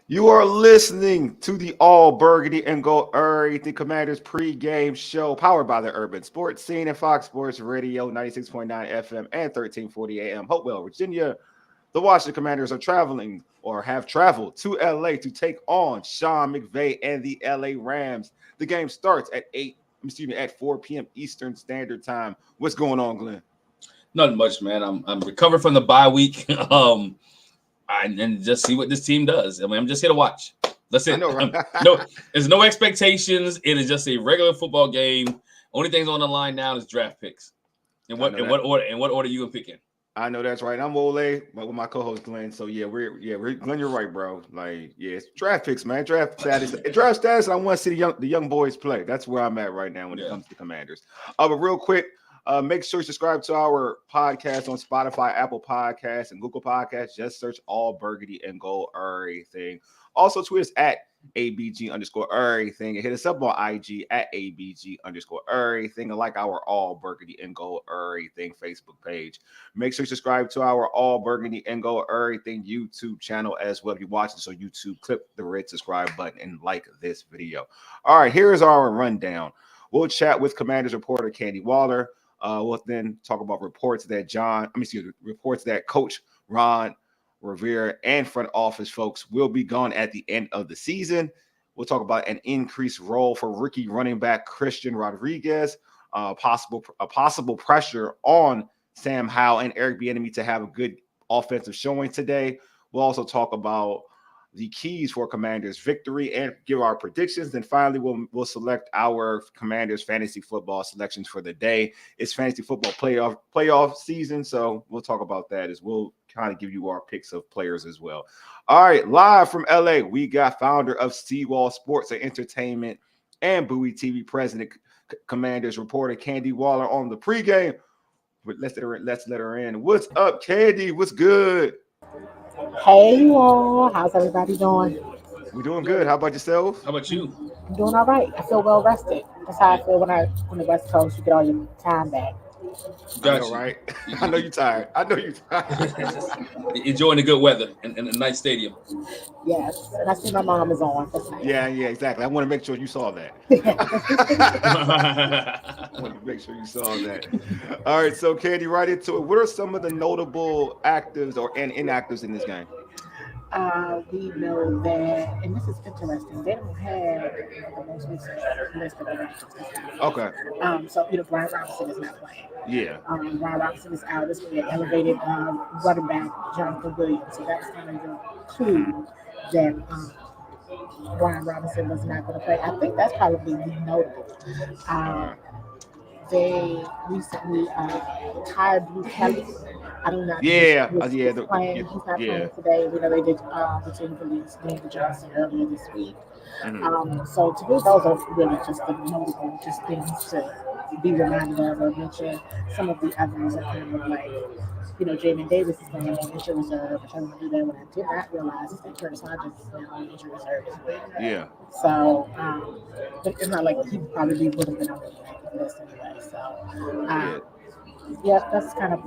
You are listening to the All Burgundy and Gold Errything Commanders pregame show powered by the Urban Sports Scene and Fox Sports Radio 96.9 FM and 1340 AM. Hopewell, Virginia. The Washington Commanders are traveling or have traveled to LA to take on Sean McVay and the LA Rams. The game starts at 4 p.m. Eastern Standard Time. What's going on, Glenn? Nothing much, man. I'm recovering from the bye week. And just see what this team does. I mean, I'm just here to watch. That's it. I know, right? No, there's no expectations. It is just a regular football game. Only things on the line now is draft picks. And what order you gonna pick in? I know that's right. I'm Ole, but with my co-host Glenn. So we're Glenn. You're right, bro. Like, it's draft picks, man. Draft status. I want to see the young boys play. That's where I'm at right now when it comes to Commanders. But real quick. Make sure you subscribe to our podcast on Spotify, Apple Podcasts, and Google Podcasts. Just search All Burgundy and Gold Errything. Also, tweet us at ABG_Errything and hit us up on IG at ABG_Errything and like our All Burgundy and Gold Errything Facebook page. Make sure you subscribe to our All Burgundy and Gold Errything YouTube channel as well. If you're watching this on YouTube, click the red subscribe button and like this video. All right, here's our rundown. We'll chat with Commanders reporter Candy Waller. We'll then talk about reports that Coach Ron Rivera and front office folks will be gone at the end of the season. We'll talk about an increased role for rookie running back Christian Rodriguez, possible pressure on Sam Howell and Eric Bieniemy to have a good offensive showing today. We'll also talk about the keys for Commanders victory and give our predictions. Then finally, we'll select our Commanders fantasy football selections for the day. It's fantasy football playoff season, so we'll talk about that as we'll kind of give you our picks of players as well. All right, live from LA, we got founder of CWall Sports and Entertainment and Bowie TV president, Commanders reporter Candy Waller on the pregame. But let's let her in. What's up, Candy? What's good? Hey, you all. How's everybody doing? We're doing good. How about yourself? How about you? I'm doing all right. I feel well rested. That's how I feel when on the West Coast. You get all your time back. I know, right? I know you're tired. Enjoying the good weather and a nice stadium. Yes, and I see my mom is on. That's nice. Yeah, exactly. I want to make sure you saw that. I want to make sure you saw that. All right, so Candy, right into it. What are some of the notable actives and inactives in this game? We know that, and this is interesting, they don't have the most recent list of elections. Okay. So, Brian Robinson is not playing. Yeah. Brian Robinson is out. This way, elevated running back Jonathan Williams. So that's kind of the clue that Brian Robinson was not going to play. I think that's probably the notable. They recently hired Blue Kelly. I don't know. He's not playing today. We know they did the team release David Johnson earlier this week. Mm-hmm. So to me, those are really just the notable things to be reminded of or mention. Some of the others are kind of like, Jamin Davis is going on injury reserve, which I want to do that. What I did not realize is that Curtis Hodges is now on injury reserve as well. Yeah. So it's not like he probably would have been on the list anyway. So that's kind of.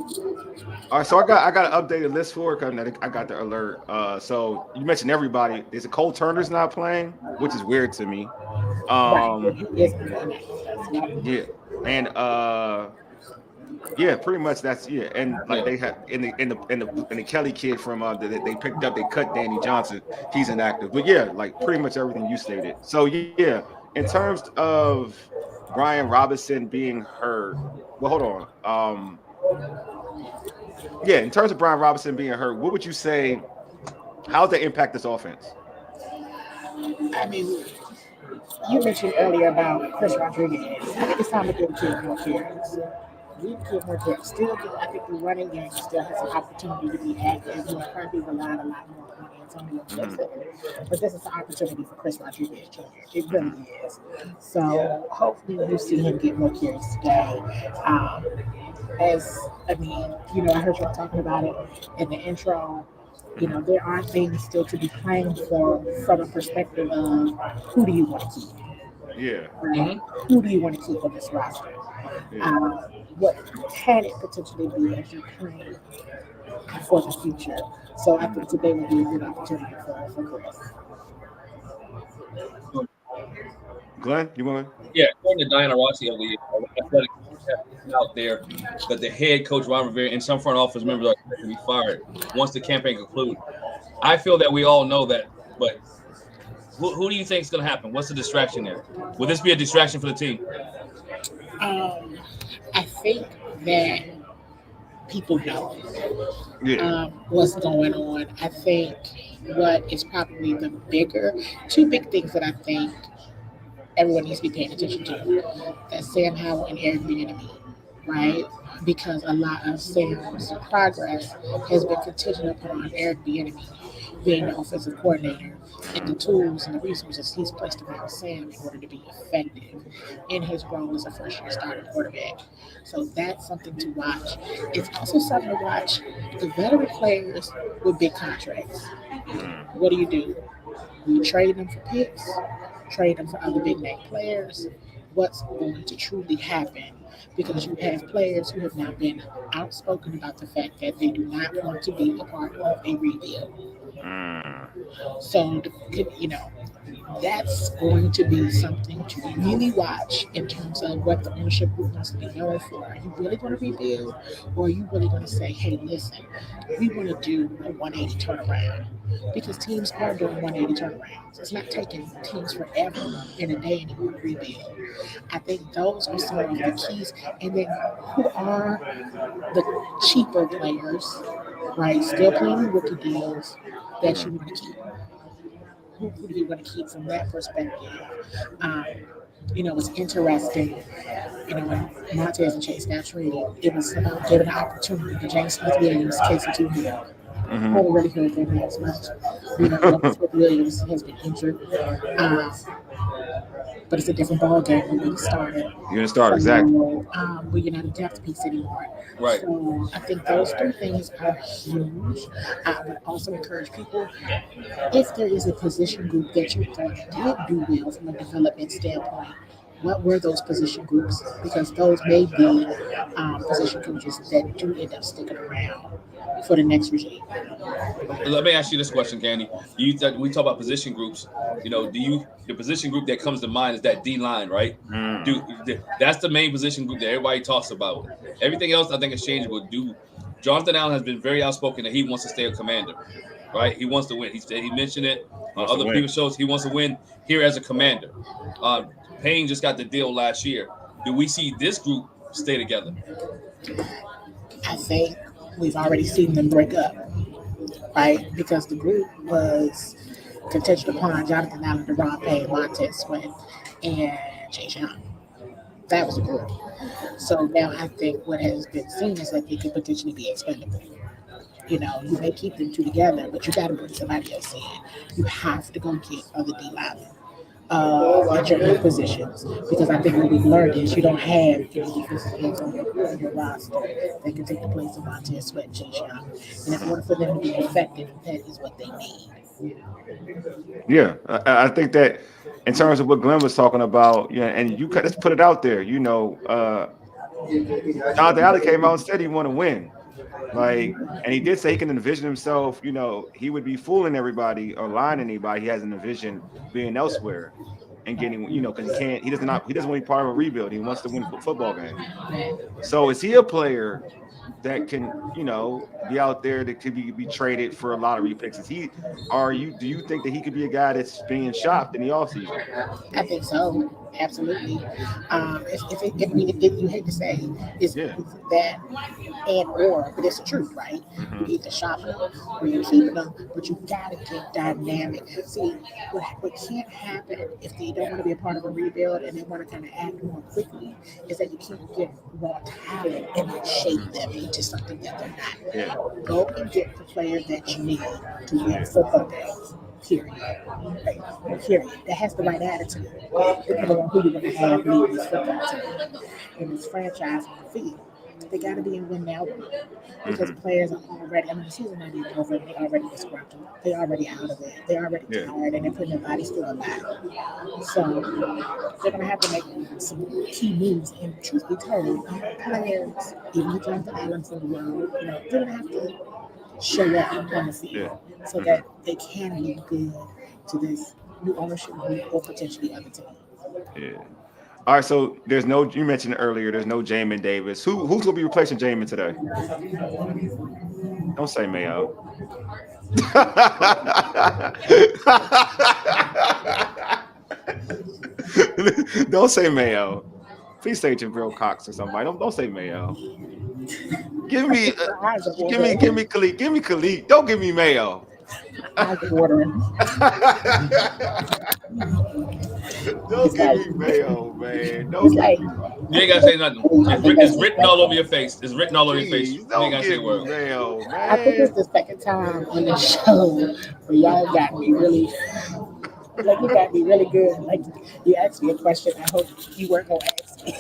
All right, so I got an updated list for it because I got the alert. So you mentioned everybody. There's a Cole Turner's not playing, which is weird to me. Pretty much that's and like they have in the Kelly kid from they picked up, they cut Danny Johnson. He's inactive, but like pretty much everything you stated. So in terms of Brian Robinson being hurt, well, hold on. In terms of Brian Robinson being hurt, what would you say? How does that impact this offense? I mean, you mentioned earlier about Chris Rodriguez. I think it's time to give him more carries. I think the running game still has an opportunity to be active. He's probably relying a lot more on Antonio Gibson. But this is an opportunity for Chris Rodriguez Jr. It really is. So hopefully you see him get more carries today. I heard you talking about it in the intro. There are things still to be claimed for from a perspective of who do you want to keep? Yeah. Right? Who do you want to keep on this roster? Yeah. What can it potentially be as you plan for the future? So I think today would be a good opportunity for Chris. Glenn, you want? Yeah, according to Diana Rossi of the athletic out there, that the head coach Ron Rivera and some front office members are expected to be fired once the campaign concludes. I feel that we all know that, but who do you think is going to happen? What's the distraction there? Will this be a distraction for the team? I think that people know what's going on. I think what is probably the two big things that I think everyone needs to be paying attention to. That's Sam Howell and Eric Bieniemy, right? Because a lot of Sam's progress has been contingent upon Eric Bieniemy being the offensive coordinator and the tools and the resources he's placed around Sam in order to be effective in his role as a first-year starting quarterback. So that's something to watch. It's also something to watch the veteran players with big contracts. What do? You trade them for picks, trade them for other big name players. What's going to truly happen? Because you have players who have now been outspoken about the fact that they do not want to be a part of a rebuild. So, that's going to be something to really watch in terms of what the ownership group wants to be known for. Are you really going to rebuild, or are you really going to say, hey, listen, we want to do a 180 turnaround? Because teams are doing 180 turnarounds. It's not taking teams forever in a day anymore to rebuild. I think those are some of the keys. And then who are the cheaper players, right? Still playing rookie deals that you want to keep. Who do you want to keep from that perspective? It's interesting. When Montez and Chase got traded, it was about giving an opportunity to James Smith Williams, Casey Toohill. I haven't really heard their names much. Smith Williams has been injured. But it's a different ball game when you started. You're gonna start exactly. Where you're not a depth piece anymore. Right. So I think those three things are huge. I would also encourage people, if there is a position group that you thought did do well from a development standpoint, what were those position groups? Because those may be position coaches that do end up sticking around for the next regime. Let me ask you this question, Candy. We talk about position groups. The position group that comes to mind is that D line, right? That's the main position group that everybody talks about. Everything else, I think, is changeable. Jonathan Allen has been very outspoken that he wants to stay a commander, right? He wants to win. He mentioned it on other people's shows. He wants to win here as a commander. Payne just got the deal last year. Do we see this group stay together? I think we've already seen them break up, right? Because the group was contingent upon Jonathan Allen, Deron Payne, Montez Sweat, and Chase Young. That was a group. So now I think what has been seen is that they could potentially be expendable. You may keep them two together, but you got to bring somebody else in. You have to go get other D linemen at your new positions, because I think what we've learned is you don't have any defensive ends on your roster that can take the place of Montez Sweat and Chase Young. And in order for them to be effective, that is what they need. Yeah, I think that in terms of what Glenn was talking about, and you let's put it out there. Jonathan Allen came out and said he want to win. And he did say he can envision himself, he would be fooling everybody or lying to anybody. He has an envision being elsewhere and getting, because he doesn't want to be part of a rebuild. He wants to win football games. So is he a player that can, be out there that could be traded for a lottery picks? Do you think that he could be a guy that's being shopped in the offseason? I think so. Absolutely. You hate to say it's that and or, but it's the truth, right? You either shop them or you keep them, but you gotta get dynamic. See, what can't happen if they don't want to be a part of a rebuild and they want to kind of act more quickly is that you can't get raw talent and then shape them into something that they're not. Yeah. Go and get the player that you need to win football games. Period. Right. Period. That has the right attitude, depending on who you're going to have lead this football team in this franchise on the field. They got to be in win now because players are already. The season not even over. They already disgruntled. They already out of it. They already tired, and they're putting their bodies through a lot. So they're going to have to make some key moves. And truth be told, players, even the Jonathan Allens of the world, they're going to have to show up on the field so that they can look good to this new ownership group or potentially other teams. Yeah. All right, so there's no. You mentioned earlier. There's no Jamin Davis. Who's gonna be replacing Jamin today? Don't say Mayo. Don't say Mayo. Please say Jabril Cox or somebody. Don't say Mayo. Give me Khalid. Give me Khalid. Don't give me Mayo. Don't give me Mayo, man. Don't give me. You ain't gotta say nothing. It's written all over your face. It's written all over your face. You ain't gotta say a word. Mayo, man. I think it's the second time on the show where y'all got me really, like you got me really good. Like you asked me a question. I hope you weren't gonna ask me.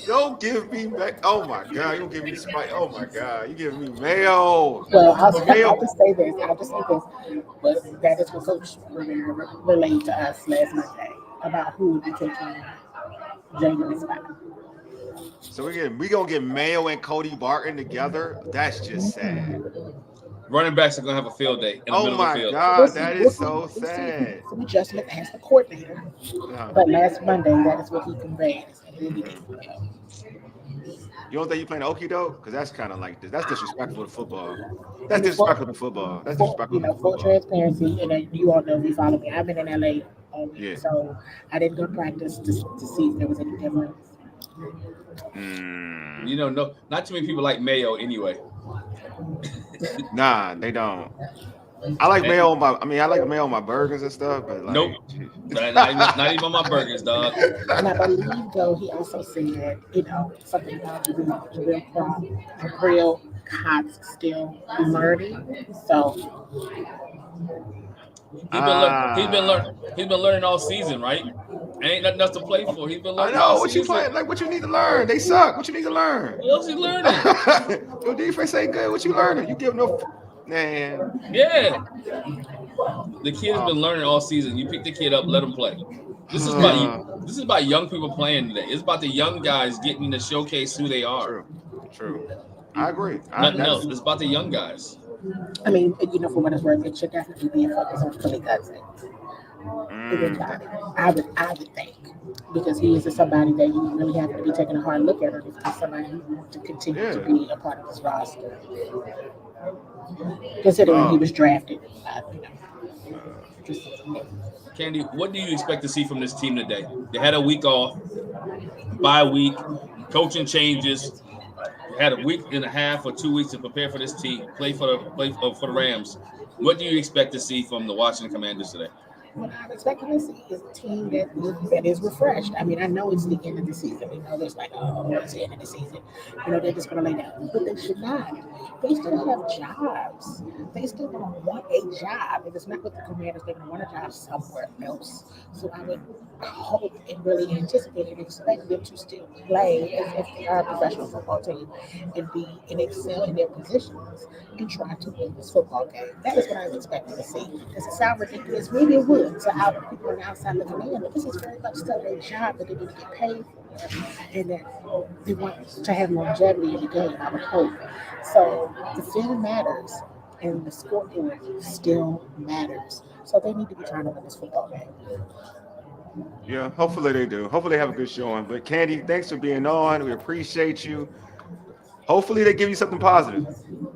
Don't give me Mayo. Oh my God, you don't give me Spike. Oh my God, you give me Mayo. Well, I'll just say this. But that is what Coach relayed to us last Monday about who would be taking Jamin's spot. So we gonna get Mayo and Cody Barton together. That's just sad. Running backs are gonna have a field day in the middle of the field. God, that is so sad. We just asked the coordinator, but last Monday that is what he conveyed. You don't think you playing Okie doke? Because that's kind of like this. That's disrespectful to football. That's disrespectful to football. That's disrespectful. Full transparency, and you all know we follow me. I've been in LA all week, so I didn't go practice to see if there was any difference. You know, no, not too many people like Mayo anyway. Nah, they don't. I like Mayo on my burgers and stuff, but like, nope, not even on my burgers, dog. And I believe though he also said, something about Jabril Cox still learning. So he's been learning all season, right? Ain't nothing else to play for. He's been learning. I know what you playing. Like what you need to learn. They suck. What you need to learn? What else you learning? Your defense ain't good. What you learning? You give no. Man. Yeah. The kid has been learning all season. You pick the kid up, let him play. This is about young people playing today. It's about the young guys getting to showcase who they are. True. I agree. Nothing else. It's about the young guys. I mean, for what it's worth, it should definitely be a focus on Philly Cousins. I would think, because he is somebody that you really have to be taking a hard look at, if he's somebody who wants to continue to be a part of this roster. Considering he was drafted, Candy, what do you expect to see from this team today? They had a week off, bye week, coaching changes. They had a week and a half or 2 weeks to prepare for this team, play for the Rams. What do you expect to see from the Washington Commanders today? What I'm expecting to see is a team that is refreshed. I mean, I know it's the end of the season. We know there's it's the end of the season. They're just going to lay down. But they should not. They still have jobs. They still going to want a job. If it's not with the Commanders, they're going to want a job somewhere else. So I would hope and really anticipate and expect them to still play as if they are a professional football team and excel in their positions and try to win this football game. That is what I was expecting to see. Does it sound ridiculous? Maybe it would to how people on the outside looking in, but this is very much still a job that they need to get paid for, and that they want to have longevity in the game, I would hope. So the field matters, and the scoreboard still matters. So they need to be trying to win this football game. Yeah, hopefully they do. Hopefully they have a good showing. But Candy, thanks for being on. We appreciate you. Hopefully they give you something positive.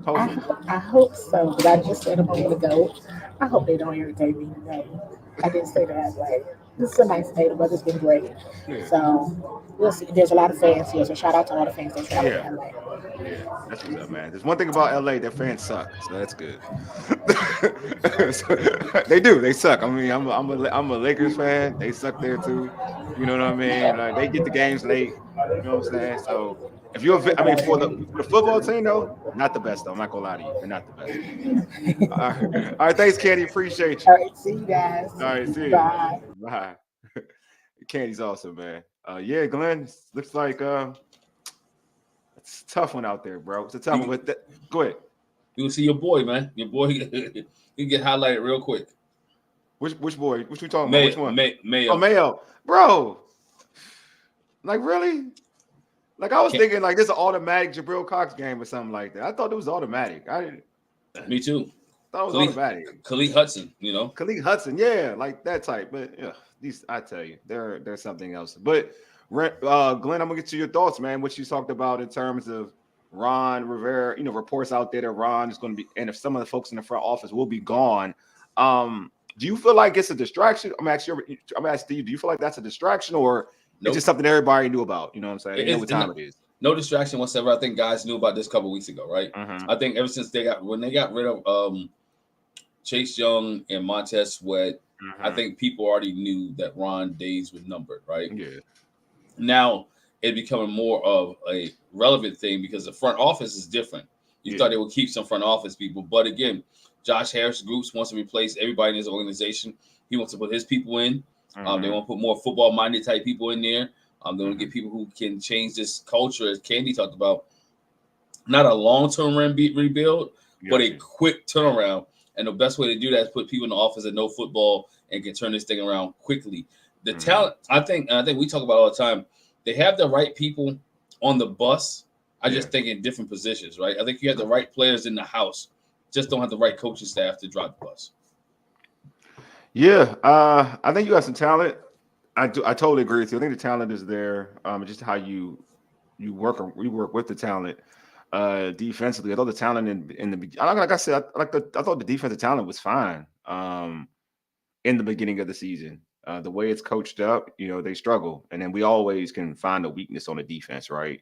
I hope so, but I just said a moment ago, I hope they don't irritate me today. I didn't say that. Like, this is a nice day. The weather's been great. Yeah. So we'll see. There's a lot of fans here, so shout out to all the fans that travel to LA. That's what's up, man. There's one thing about LA, their fans suck, so that's good. They do. They suck. I mean, I'm a Lakers fan. They suck there too. You know what I mean? Like, they get the games late. You know what I'm saying? So if you're, for the football team though, not the best though. I'm not gonna lie to you. They're not the best. All right. Thanks, Candy. Appreciate you. All right. See you guys. All right. See you. Bye. Bye. Candy's awesome, man. Yeah, Glenn. Looks like it's a tough one out there, bro. It's a tough one. But go ahead. You can see your boy, man. Your boy, he get highlighted real quick. Which boy? What you talking about? Which one? Mayo. Oh, Mayo, bro. Like, really? Like, I was thinking like this is an automatic Jabril Cox game or something like that. I thought it was automatic. Me too. thought it was automatic. Khalid Hudson, Khalid Hudson, yeah, like that type. But yeah, these I tell you, there's something else. But Glenn, I'm gonna get to your thoughts, man. What you talked about in terms of Ron Rivera, reports out there that Ron is going to be, and if some of the folks in the front office will be gone. Do you feel like it's a distraction? I'm asking you, do you feel like that's a distraction, or it's just something everybody knew about? You know what I'm saying? They know what time it is. No distraction whatsoever. I think guys knew about this a couple weeks ago, right? I think ever since when they got rid of Chase Young and Montez Sweat, I think people already knew that Ron days were numbered, right? Yeah. Now it's becoming more of a relevant thing because the front office is different. You thought they would keep some front office people, but again, Josh Harris Groups wants to replace everybody in his organization. He wants to put his people in. They want to put more football-minded type people in there. They want to get people who can change this culture, as Candy talked about. Not a long-term rebuild, but a quick turnaround. And the best way to do that is put people in the office that know football and can turn this thing around quickly. The talent, I think we talk about all the time. They have the right people on the bus. I just think in different positions, right? I think you have the right players in the house. Just don't have the right coaching staff to drive the bus. Yeah, I think you have some talent. I totally agree with you. I think the talent is there. Just how you work with the talent defensively. I thought the talent in the beginning, like I said, I thought the defensive talent was fine in the beginning of the season. The way it's coached up, they struggle, and then we always can find a weakness on the defense, right?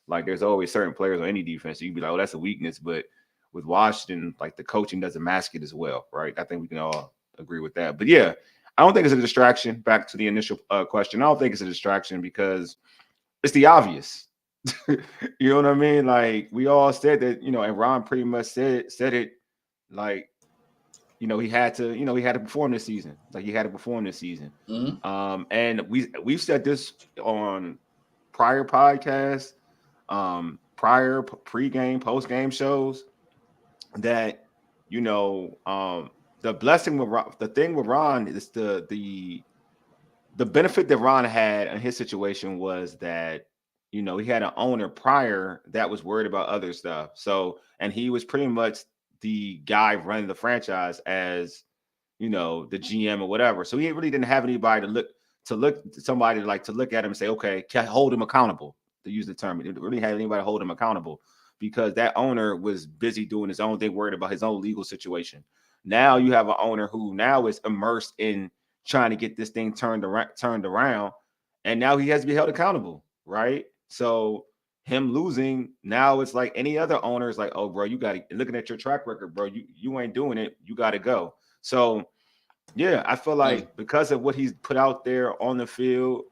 Like there's always certain players on any defense you'd be like, oh, that's a weakness, but with Washington, like the coaching doesn't mask it as well, right? I think we can all agree with that. But yeah, I don't think it's a distraction. Back to the initial question, I don't think it's a distraction because it's the obvious. You know what I mean? Like we all said that, and Ron pretty much said it, like he had to perform this season. Like he had to perform this season. And we've said this on prior podcasts, prior pregame, postgame shows. That the blessing with Ron, the thing with Ron is the benefit that Ron had in his situation was that he had an owner prior that was worried about other stuff. So, and he was pretty much the guy running the franchise as the GM or whatever. So he really didn't have anybody to look at him and say, okay, hold him accountable, to use the term. He didn't really have anybody to hold him accountable, because that owner was busy doing his own thing, worried about his own legal situation. Now you have an owner who now is immersed in trying to get this thing turned around, and now he has to be held accountable, right? So him losing, now it's like any other owner is like, oh, bro, you got to, looking at your track record, bro, you ain't doing it, you got to go. So, yeah, I feel like because of what he's put out there on the field,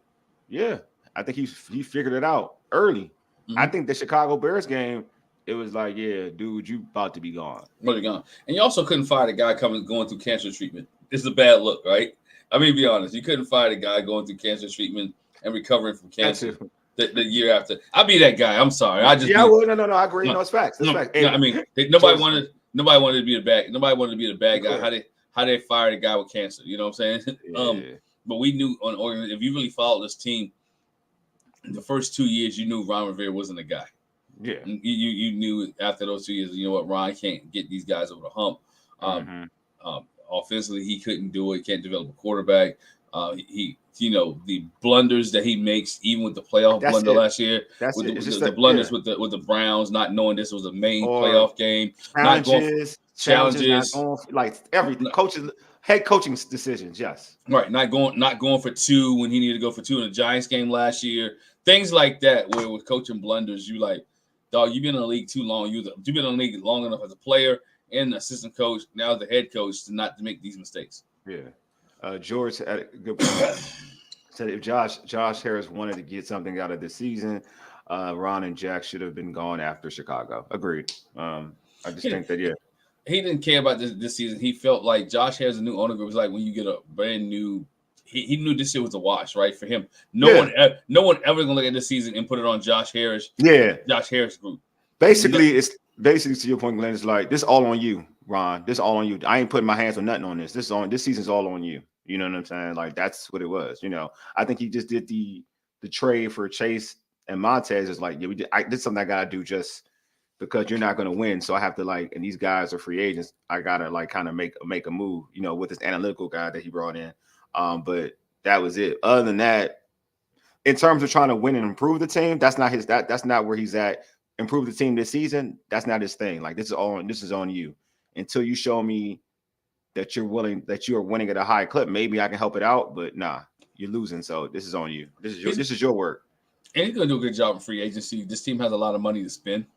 yeah, I think he figured it out early. I think the Chicago Bears game, it was like, yeah, dude, you about to be gone. Really gone. And you also couldn't fire the guy going through cancer treatment. It's a bad look, right? I mean, be honest. You couldn't fire the guy going through cancer treatment and recovering from cancer the year after. I'll be that guy. I'm sorry. I I agree. No, it's facts. It's facts. I mean, nobody wanted to be the bad. Nobody wanted to be the bad guy. How they fired a guy with cancer? You know what I'm saying? Yeah. But we knew on Oregon, if you really followed this team, the first 2 years, you knew Ron Rivera wasn't a guy. Yeah, you knew after those 2 years, you know what, Ron can't get these guys over the hump. Offensively, he couldn't do it. He can't develop a quarterback. He the blunders that he makes, even with the playoff blunder last year, the blunders with the Browns, not knowing this was a main playoff game, challenges, like every head coaching decisions. Yes, right. Not going for two when he needed to go for two in the Giants game last year. Things like that, where with coaching blunders, you like, dog, you've been in the league too long. You've been in the league long enough as a player and assistant coach, now the head coach, to not to make these mistakes. Yeah. George had a good point. Said if Josh Harris wanted to get something out of this season, Ron and Jack should have been gone after Chicago. Agreed. I just think that, he didn't care about this season. He felt like Josh Harris, a new owner group, was like when you get a brand new. He knew this shit was a wash, right? For him, no one ever gonna look at this season and put it on Josh Harris. Yeah, Josh Harris group. Basically, to your point, Glenn. It's like this all on you, Ron. This all on you. I ain't putting my hands on nothing on this. This season's all on you. You know what I'm saying? Like that's what it was. I think he just did the trade for Chase and Montez. Is like, yeah, we did. This is something I gotta do just because you're not going to win. So I have to and these guys are free agents. I got to kind of make a move, with this analytical guy that he brought in. But that was it. Other than that, in terms of trying to win and improve the team, that's not where he's at. Improve the team this season, that's not his thing. Like, this is on you. Until you show me that you are winning at a high clip, maybe I can help it out, but nah, you're losing. So this is on you. This is your work. And he's gonna do a good job in free agency. This team has a lot of money to spend.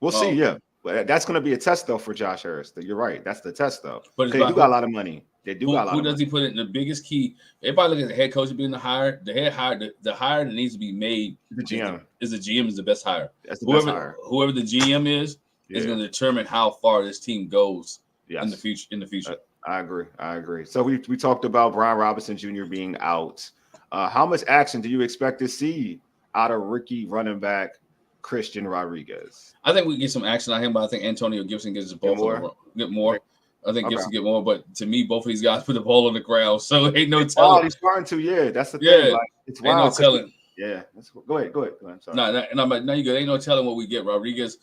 We'll see, yeah. But that's going to be a test, though, for Josh Harris. You're right. That's the test, though. But they do got a lot of money. They do got a lot of money. Who does he put in the biggest key? Everybody look at the head coach being the hire. The hire that needs to be made. The GM is the best hire. That's the best hire. Whoever the GM is going to determine how far this team goes in the future. I agree. So we talked about Brian Robinson Jr. being out. How much action do you expect to see out of rookie running back Christian Rodriguez? I think we get some action on him, but I think Antonio Gibson gets the ball get more. I think Gibson get more, but to me, both of these guys put the ball on the ground, so ain't no telling. Oh, he's starting to, yeah. That's the thing. Like, it's wild. Ain't no telling. Yeah. Go ahead. I'm sorry. No, you good. Ain't no telling what we get. Rodriguez,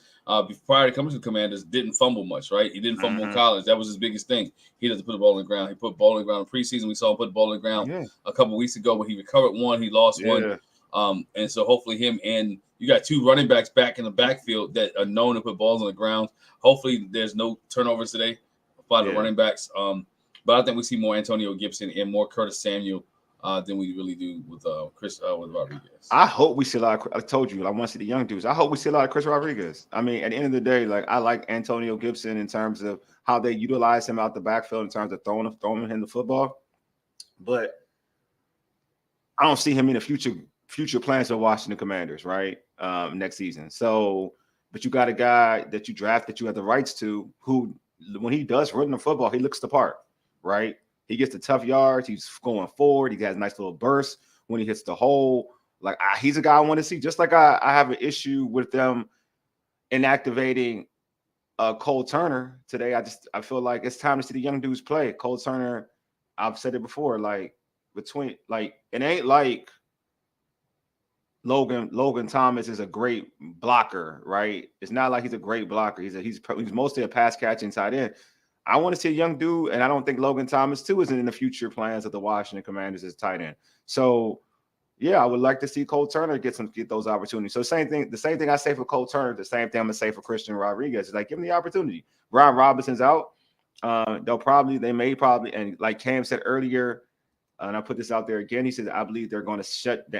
prior to coming to the Commanders, didn't fumble much, right? He didn't fumble in college. That was his biggest thing. He doesn't put the ball on the ground. He put the ball on the ground in preseason. We saw him put the ball on the ground a couple weeks ago, but he recovered one. He lost one. And so hopefully him and you got two running backs back in the backfield that are known to put balls on the ground. Hopefully there's no turnovers today by the running backs. But I think we see more Antonio Gibson and more Curtis Samuel than we really do with with Rodriguez. I hope we see a lot of, I told you, I want to see the young dudes. I hope we see a lot of Chris Rodriguez. I mean, at the end of the day, I like Antonio Gibson in terms of how they utilize him out the backfield in terms of throwing him the football. But I don't see him in the future plans of Washington Commanders, right? Next season. So, but you got a guy that you draft that you have the rights to, who, when he does run the football, he looks the part, right? He gets the tough yards. He's going forward. He has a nice little burst when he hits the hole. He's a guy I want to see. Just like I have an issue with them inactivating Cole Turner today. I feel like it's time to see the young dudes play. Cole Turner, I've said it before, it ain't like Logan Thomas is a great blocker, right? It's not like he's a great blocker. He's mostly a pass catching tight end. I want to see a young dude, and I don't think Logan Thomas too is in the future plans of the Washington Commanders as tight end. So, yeah, I would like to see Cole Turner get those opportunities. So the same thing I say for Cole Turner, the same thing I'm gonna say for Christian Rodriguez. Is give him the opportunity. Brian Robinson's out. They may probably, and like Cam said earlier, and I put this out there again. He said, I believe they're going to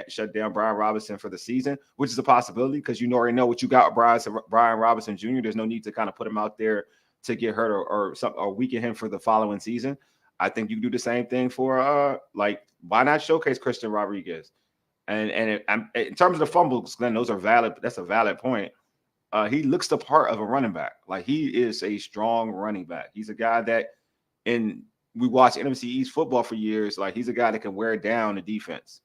shut down Brian Robinson for the season, which is a possibility because you already know what you got with Brian Robinson Jr. There's no need to kind of put him out there to get hurt or weaken him for the following season. I think you can do the same thing for why not showcase Christian Rodriguez? And in terms of the fumbles, Glenn, those are valid. That's a valid point. He looks the part of a running back. He is a strong running back. He's a guy that we watched NFC East football for years. He's a guy that can wear down the defense.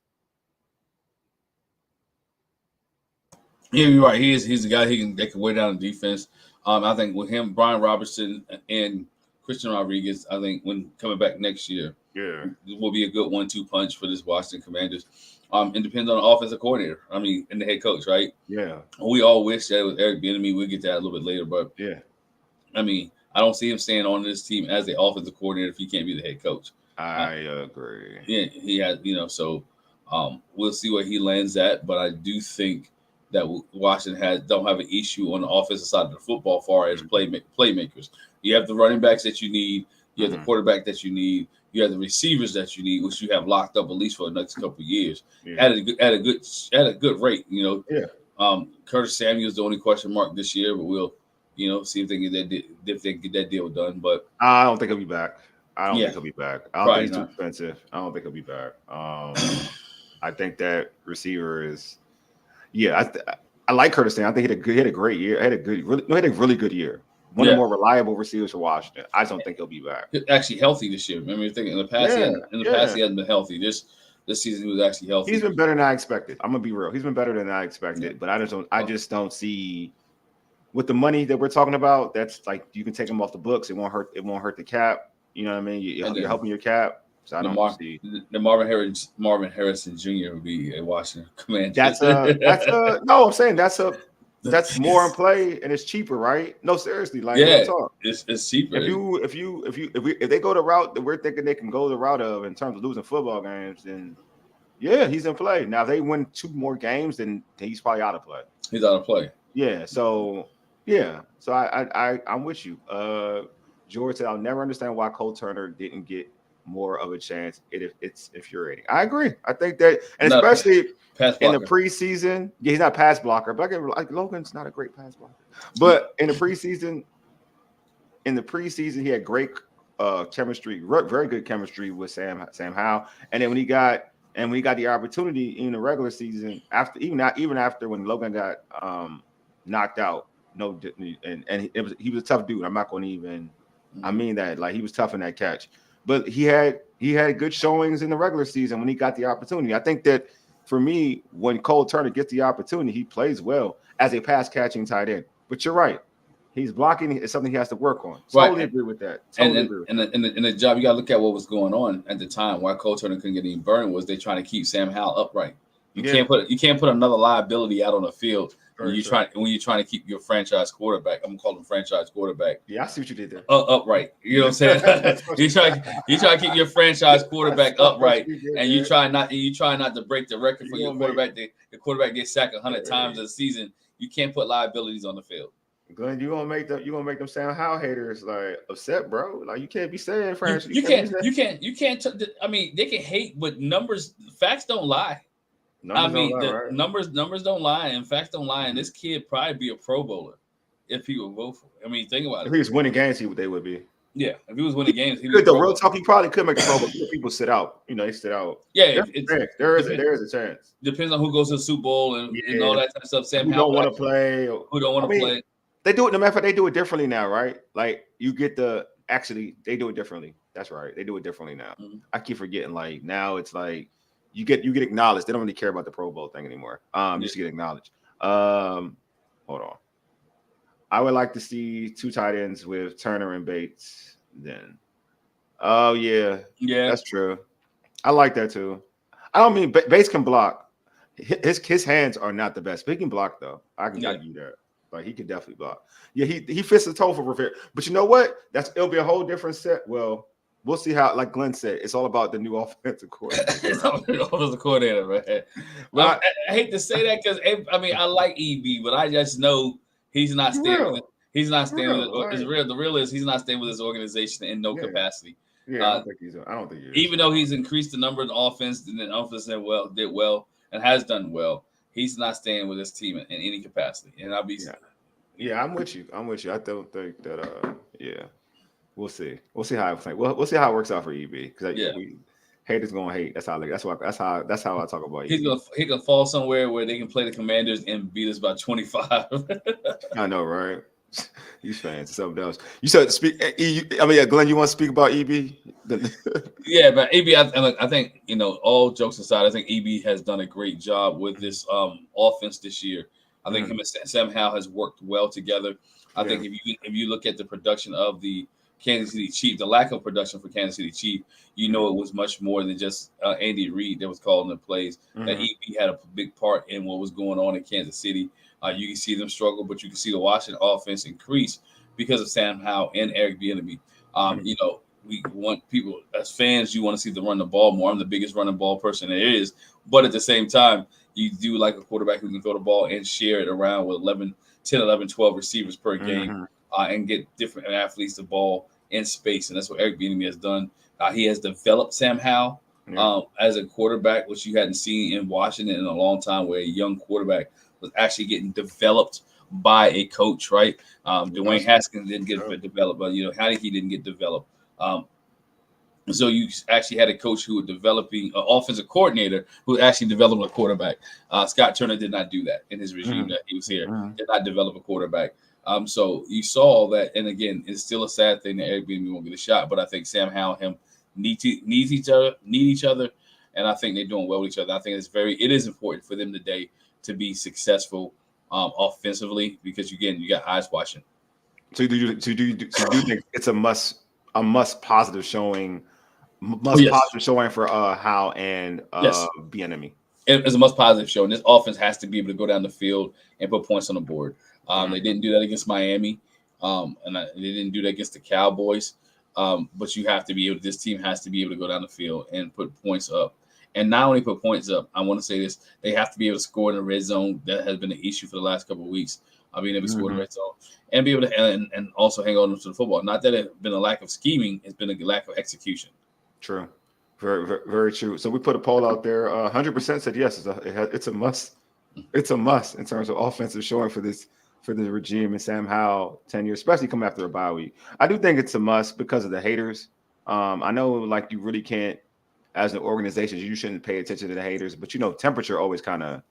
Yeah, you're right. He's a guy that can wear down the defense. I think with him, Brian Robertson and Christian Rodriguez, I think when coming back next year, it will be a good 1-2 punch for this Washington Commanders. It depends on the offensive coordinator. I mean, and the head coach, right? Yeah. We all wish that it was Eric Bieniemy. We'll get to that a little bit later, but I mean, I don't see him staying on this team as the offensive coordinator if he can't be the head coach. I agree. Yeah, he has, so we'll see where he lands at. But I do think that Washington don't have an issue on the offensive side of the football as far as playmakers. You have the running backs that you need. You have the quarterback that you need. You have the receivers that you need, which you have locked up at least for the next couple of years at a good rate. Curtis Samuel is the only question mark this year, but we'll see if they get that deal done. But I don't think he'll be back. I don't think he'll be back. I don't think he's too expensive. I don't think he'll be back. I think that receiver is. Yeah, I like Curtis Samuel. I think he had a great year. He had a really good year. One of the more reliable receivers for Washington. I just don't think he'll be back. He's actually healthy this year. Remember, you're thinking in the past, he hasn't been healthy. This season, he was actually healthy. He's been better than I expected. I'm gonna be real. He's been better than I expected. But I just don't see with the money that we're talking about. That's you can take him off the books. It won't hurt the cap. You know what I mean? You're helping your cap. So I don't see the Marvin Harrison Jr. would be a Washington Commander. I'm saying that's a That's more in play and it's cheaper, right? No, seriously, like talk. It's cheaper. If they go the route that we're thinking they can go the route of in terms of losing football games, then yeah, he's in play. Now if they win 2 more games, then he's probably out of play. He's out of play. Yeah. So I'm with you. George said I'll never understand why Cole Turner didn't get more of a chance. It's infuriating. I agree. I think that, and especially in the preseason, he's not a pass blocker, but like Logan's not a great pass blocker. But in the preseason, he had great chemistry, very good chemistry with Sam Howell. And then when he got the opportunity in the regular season, even after when Logan got knocked out, he was a tough dude. I'm not going to even. I mean that, like, he was tough in that catch. But he had good showings in the regular season when he got the opportunity. I think that for me, when Cole Turner gets the opportunity, he plays well as a pass catching tight end. But you're right. He's blocking is something he has to work on. Totally agree with that. In the job, you got to look at what was going on at the time. Why Cole Turner couldn't get any burn was they trying to keep Sam Howell upright. You can't put another liability out on the field when you're trying to keep your franchise quarterback. I'm gonna call him franchise quarterback. Yeah, I see what you did there. Upright. You know what I'm saying? you try to keep your franchise quarterback upright, and you try not to break the record for your quarterback. The quarterback gets sacked 100 times a season. You can't put liabilities on the field. Glenn, you gonna make them Sam Howell haters like upset, bro. Like, you can't be saying franchise. You can't. I mean, they can hate, but facts don't lie. Numbers don't lie, and facts don't lie. And this kid probably be a Pro Bowler if he would vote for it. I mean, think about it. If he was winning games, they would be. Yeah, if he was winning games, he could. The real talk, he probably could make the Pro Bowl. People sit out. They sit out. Yeah, there is a chance. Depends on who goes to the Super Bowl and all that kind of stuff. Sam who Howell don't want to play. Who don't want to play. They do it. No matter if they do it differently now, right? Like, you get they do it differently. That's right. They do it differently now. Mm-hmm. I keep forgetting. Like, now it's like you get acknowledged. They don't really care about the Pro Bowl thing anymore. Just to get acknowledged. Hold on. I would like to see 2 tight ends with Turner and Bates. Then, yeah, that's true. I like that too. I don't mean Bates can block. His hands are not the best, but he can block though. I can give you that. Like, he can definitely block. Yeah, he fits the toe for repair. But you know what? It'll be a whole different set. Well, we'll see how. Like Glenn said, it's all about the new offensive coordinator. It's all about the offensive coordinator, man. Well, I hate to say that because I like EB, but I just know he's not staying. He's not staying with it. It's real. The real is he's not staying with his organization in no capacity. Yeah, I don't think he is. Even though he's increased the number of the offense, and the offense did well, and has done well, he's not staying with his team in any capacity. And I'll be. Yeah, I'm with you. I don't think that. We'll see. We'll see how we'll see how it works out for EB. Because haters gonna hate. That's how I talk about EB. He gonna fall somewhere where they can play the Commanders and beat us by 25. I know, right? These fans, something else. You said speak. Glenn, you want to speak about EB? Yeah, but EB, I think all jokes aside, I think EB has done a great job with this offense this year. I think him and Sam Howell has worked well together. I think if you look at the production of the Kansas City Chiefs, the lack of production for Kansas City Chiefs, it was much more than just Andy Reid that was calling the plays. That EB had a big part in what was going on in Kansas City. You can see them struggle, but you can see the Washington offense increase because of Sam Howell and Eric Bieniemy. We want people as fans, you want to see them run the ball more. I'm the biggest running ball person there is, but at the same time, you do like a quarterback who can throw the ball and share it around with 10, 11, 12 receivers per game and get different athletes the ball in space. And that's what Eric Bieniemy has done. He has developed Sam Howell as a quarterback, which you hadn't seen in Washington in a long time, where a young quarterback was actually getting developed by a coach, right? Dwayne Haskins didn't get developed, but Heineke didn't get developed. So you actually had a coach who was developing an offensive coordinator who actually developed a quarterback. Scott Turner did not do that in his regime that he was here. Did not develop a quarterback. So you saw all that, and again, it's still a sad thing that Eric Bieniemy won't get a shot. But I think Sam Howell and him need each other, and I think they're doing well with each other. I think it is important for them today to be successful offensively because again, you got eyes watching. So do you think it's a must positive showing? Positive showing for Howell and Bieniemy. it's a most positive show, and this offense has to be able to go down the field and put points on the board. They didn't do that against Miami, they didn't do that against the Cowboys. But you have to be able. This team has to be able to go down the field and put points up, and not only put points up. I want to say this: they have to be able to score in the red zone. That has been an issue for the last couple of weeks. Being able to score in the red zone and be able to and also hang on to the football. Not that it's been a lack of scheming; it's been a lack of execution. True. Very, very, very true. So we put a poll out there. 100% said yes. It's a must. It's a must in terms of offensive showing for the regime and Sam Howell tenure, especially coming after a bye week. I do think it's a must because of the haters. I know, like, you really can't, as an organization, you shouldn't pay attention to the haters, but temperature always kind of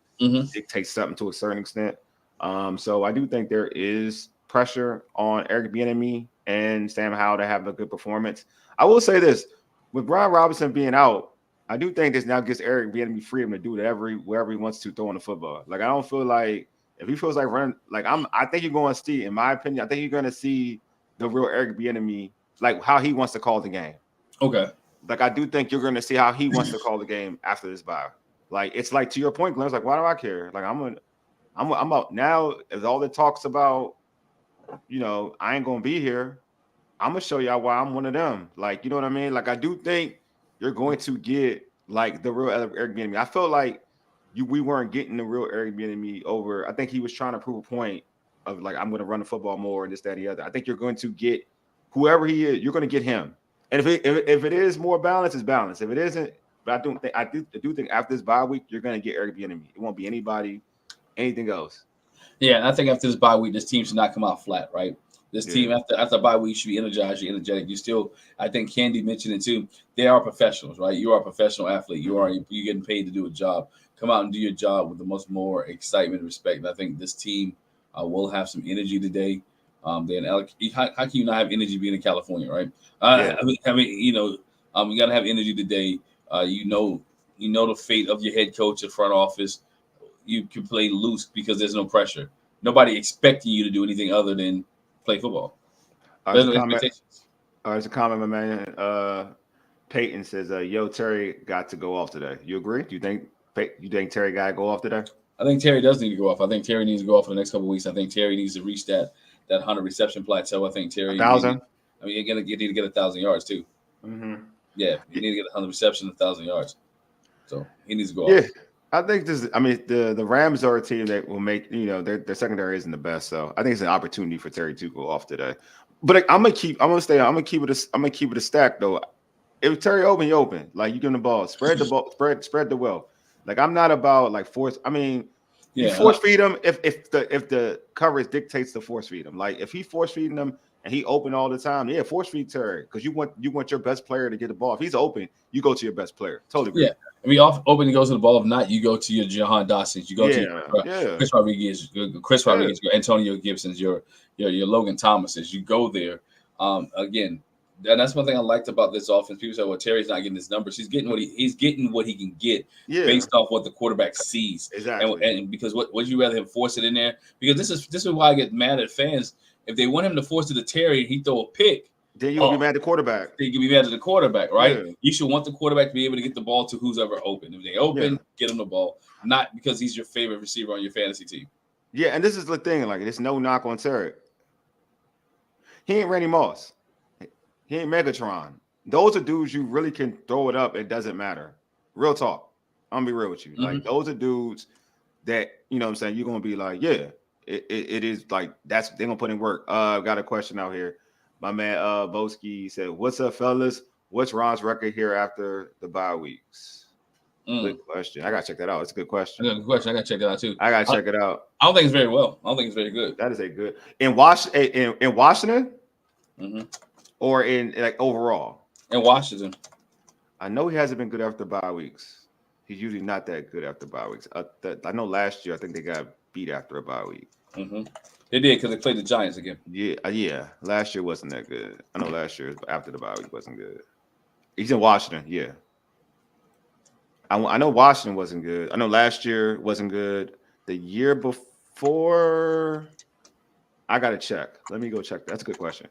dictates something to a certain extent. So I do think there is pressure on Eric Bieniemy and Sam Howell to have a good performance. I will say this. With Brian Robinson being out, I do think this now gives Eric Bieniemy freedom to do whatever he wants to throwing the football. Like, I don't feel like if he feels like running, like I think you're going to see, in my opinion, I think you're going to see the real Eric Bieniemy, like how he wants to call the game. Okay. Like, I do think you're going to see how he wants to call the game after this bye. Like, it's like, to your point, Glenn, it's like, why do I care? Like, I'm out now. As all the talks about, I ain't going to be here. I'm gonna show y'all why I'm one of them. Like, you know what I mean? Like, I do think you're going to get like the real Eric Bieniemy. I felt like we weren't getting the real Eric Bieniemy over. I think he was trying to prove a point of like, I'm going to run the football more and this, that, and the other. I think you're going to get whoever he is. You're going to get him. And if it is more balanced, it's balanced. If it isn't, but I do think after this bye week, you're going to get Eric Bieniemy. It won't be anything else. Yeah, and I think after this bye week, this team should not come out flat, right? This team after bye week should be energized. You're energetic. You still, I think Candy mentioned it too. They are professionals, right? You are a professional athlete. You're getting paid to do a job. Come out and do your job with the more excitement and respect. And I think this team will have some energy today. How can you not have energy being in California, right? You got to have energy today. You know the fate of your head coach and front office. You can play loose because there's no pressure. Nobody expecting you to do anything other than play football. There's a comment, my man. Peyton says, "Yo, Terry got to go off today." You agree? Do you think Terry got to go off today? I think Terry does need to go off. I think Terry needs to go off for the next couple of weeks. I think Terry needs to reach that 100 reception plateau. I think Terry 1,000. You need to get 1,000 yards too. Mm-hmm. Yeah, you need to get 100 reception, 1,000 yards. So he needs to go off. I think the Rams are a team that will make, their secondary isn't the best. So I think it's an opportunity for Terry to go off today. But I'm gonna keep it a stack though. If Terry open, you open. Like, you give him the ball, spread the ball, spread the wealth. Like, I'm not about like force. I mean, you force feed him if the coverage dictates to force feed him. Like, if he force feeding them and he open all the time, force feed Terry, because you want your best player to get the ball. If he's open, you go to your best player. Totally agree. Yeah. I mean, open he goes to the ball. If not, you go to your Jahan Dawsons. You go to Chris Rodriguez, your Antonio Gibsons, your Logan Thomases. You go there. Again, and that's one thing I liked about this offense. People say, "Well, Terry's not getting his numbers. He's getting what he can get based off what the quarterback sees." Exactly. And because would you rather him force it in there? Because this is why I get mad at fans. If they want him to force it to Terry, he throw a pick. Then you'll be mad at the quarterback. Then you'll be mad at the quarterback, right? Yeah. You should want the quarterback to be able to get the ball to who's ever open. If they open, get him the ball. Not because he's your favorite receiver on your fantasy team. Yeah, and this is the thing. Like, there's no knock on Terry. He ain't Randy Moss. He ain't Megatron. Those are dudes you really can throw it up. It doesn't matter. Real talk. I'm going to be real with you. Mm-hmm. Like, those are dudes that, you know what I'm saying, you're going to be like, it is like, they're going to put in work. Got a question out here. My man Boski said, "What's up, fellas? What's Ron's record here after the bye weeks?" Good question. I gotta check that out. It's a good question. Good question. I gotta check that out too. I gotta check it out. I don't think it's very well. I don't think it's very good. That is a good in Washington, or in like overall in Washington. I know he hasn't been good after bye weeks. He's usually not that good after bye weeks. I know last year I think they got beat after a bye week. Mm-hmm. They did because they played the Giants again. Yeah. Last year wasn't that good. I know last year after the bye week wasn't good. He's in Washington, yeah. I know Washington wasn't good. I know last year wasn't good. The year before, I gotta check. Let me go check. That's a good question.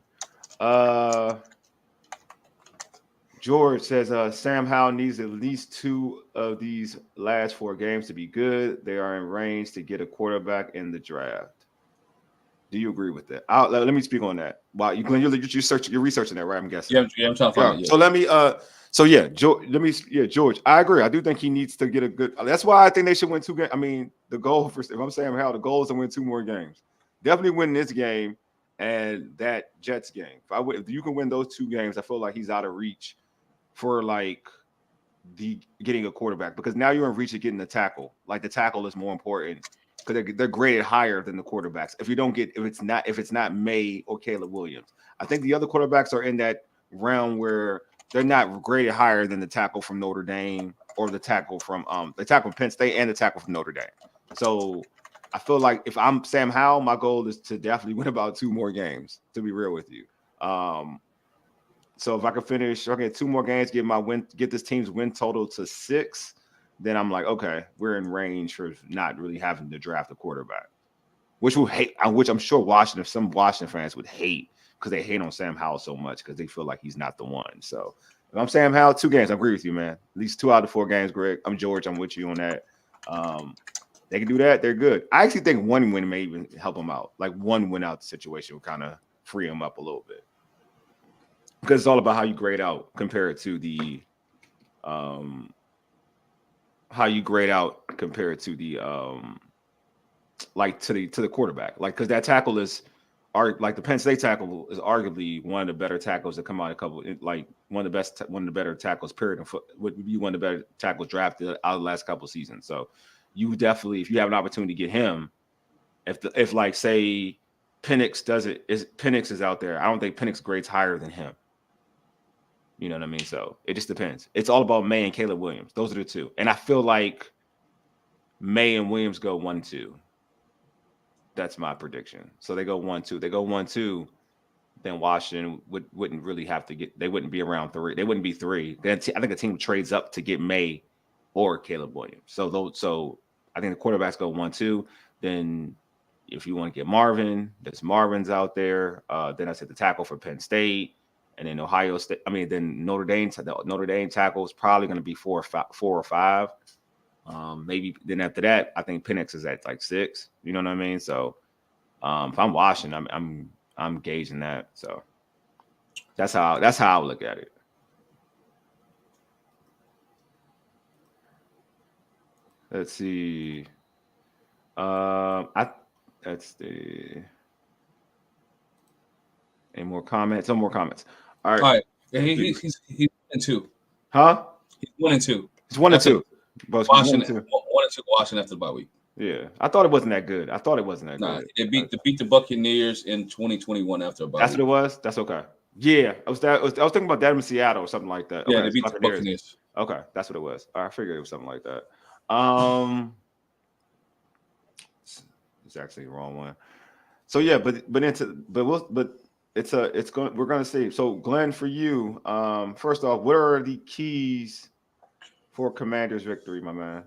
George says Sam Howell needs at least 2 of these last 4 games to be good. They are in range to get a quarterback in the draft. Do you agree with that? Let me speak on that. Wow, you're researching that, right? I'm guessing. Yeah, I'm trying to find it. So let me George, I agree. I do think he needs to get a good. That's why I think they should win 2 games. I mean, the goal for if I'm Sam Howell, the goal is to win 2 more games. Definitely win this game and that Jets game. If you can win those 2 games, I feel like he's out of reach for like getting a quarterback, because now you're in reach of getting the tackle. Like the tackle is more important because they're graded higher than the quarterbacks. If it's not May or Caleb Williams, I think the other quarterbacks are in that realm where they're not graded higher than the tackle from Notre Dame or the tackle from Penn State and the tackle from Notre Dame. So I feel like if I'm Sam Howell, my goal is to definitely win about 2 more games, to be real with you. So if I get 2 more games, get this team's win total to 6, then I'm like, okay, we're in range for not really having to draft a quarterback, which I'm sure some Washington fans would hate, because they hate on Sam Howell so much because they feel like he's not the one. So if I'm Sam Howell, 2 games, I agree with you, man. At least 2 out of 4 games, Greg. I'm George. I'm with you on that. They can do that. They're good. I actually think 1 win may even help them out. Like 1 win out the situation will kind of free them up a little bit, because it's all about how you grade out compared to the to the quarterback. Like, because that tackle like the Penn State tackle is arguably one of the better tackles that come out one of the better tackles period, would be one of the better tackles drafted out of the last couple of seasons. So you definitely, if you have an opportunity to get him, if like say Penix is out there, I don't think Penix grades higher than him. You know what I mean? So it just depends. It's all about May and Caleb Williams. Those are the 2. And I feel like May and Williams go 1-2. That's my prediction. So they go 1-2. They go 1-2, then Washington wouldn't really have to they wouldn't be around 3. They wouldn't be 3. I think the team trades up to get May or Caleb Williams. So I think the quarterbacks go 1-2. Then if you want to get Marvin, Marvin's out there. Then I said the tackle for Penn State. And then Ohio State, then Notre Dame tackle is probably going to be 4 or 5. Maybe then after that, I think Penix is at like 6. You know what I mean? So if I'm Washington, I'm gauging that. So that's how I look at it. Let's see. That's the. Any more comments? Some more comments. All right. He's 1-2. Huh? He's 1-2. It's 1-2. Washington 1-2. Washington after the bye week. Yeah, I thought it wasn't that good. Good. They beat the Buccaneers in 2021 after a bye. That's what it was. That's okay. Yeah, I was thinking about that in Seattle or something like that. Yeah, okay, they beat the Buccaneers. Okay, that's what it was. I figured it was something like that. It's actually the wrong one. So yeah, we're gonna see. So Glenn, for you, first off, what are the keys for Commanders' victory, my man?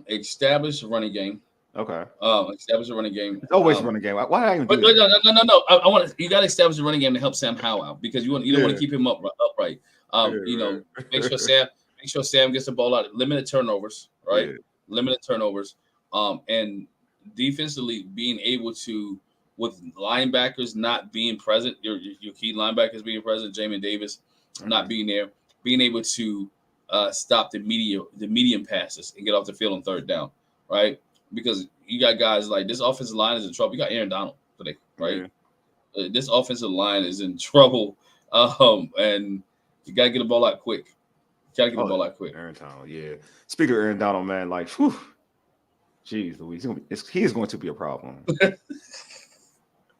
Establish a running game. Okay. Establish a running game. It's always a running game. Why did I even do that? No. You got to establish a running game to help Sam Howell out, because you don't want to keep him upright. Make sure Sam gets the ball out. Limited turnovers, right? Yeah. Limited turnovers. And defensively being able to, with linebackers not being present, your key linebackers being present, Jamin Davis not being there, being able to stop the medium passes and get off the field on 3rd down, right? Because you got guys like this offensive line is in trouble. You got Aaron Donald today, right? Yeah. This offensive line is in trouble, and you got to get the ball out quick. Aaron Donald, yeah. Speaking of Aaron Donald, man, like, whew, geez, Louise, he's going to be a problem.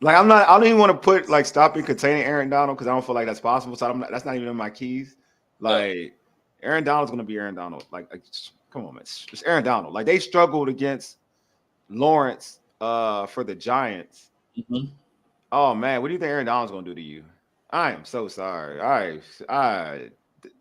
Like, I don't even want to put like stopping containing Aaron Donald, because I don't feel like that's possible. So that's not even in my keys. Like, Aaron Donald's going to be Aaron Donald. Like, come on, man. It's Aaron Donald. Like, they struggled against Lawrence for the Giants. Mm-hmm. Oh man, what do you think Aaron Donald's going to do to you? I am so sorry.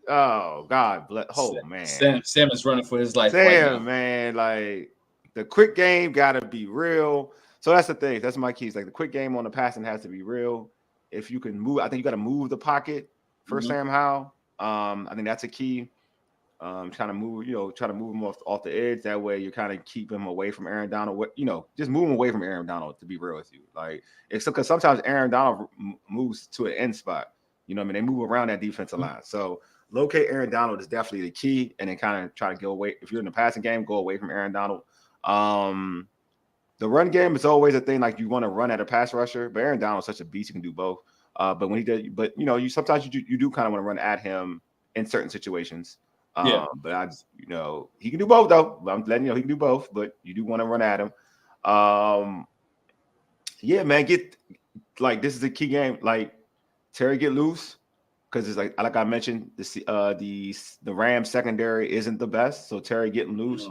Oh God bless. Oh man, Sam is running for his life. Sam, man, like the quick game got to be real. So that's the thing. That's my keys. Like the quick game on the passing has to be real. If you can move, I think you got to move the pocket for Sam Howell. I think that's a key. Trying to move him off the edge. That way, you kind of keep him away from Aaron Donald. Just move him away from Aaron Donald. To be real with you, like it's because sometimes Aaron Donald moves to an end spot. You know what I mean? They move around that defensive line. So locate Aaron Donald is definitely the key, and then kind of try to go away. If you're in the passing game, go away from Aaron Donald. The run game is always a thing. Like you want to run at a pass rusher, but Aaron Donald is such a beast; he can do both. But when he does, you sometimes you do kind of want to run at him in certain situations. But he can do both though. I'm letting you know he can do both, but you do want to run at him. Man, this is a key game. Like Terry, get loose, because it's like I mentioned, the Rams secondary isn't the best, so Terry getting loose.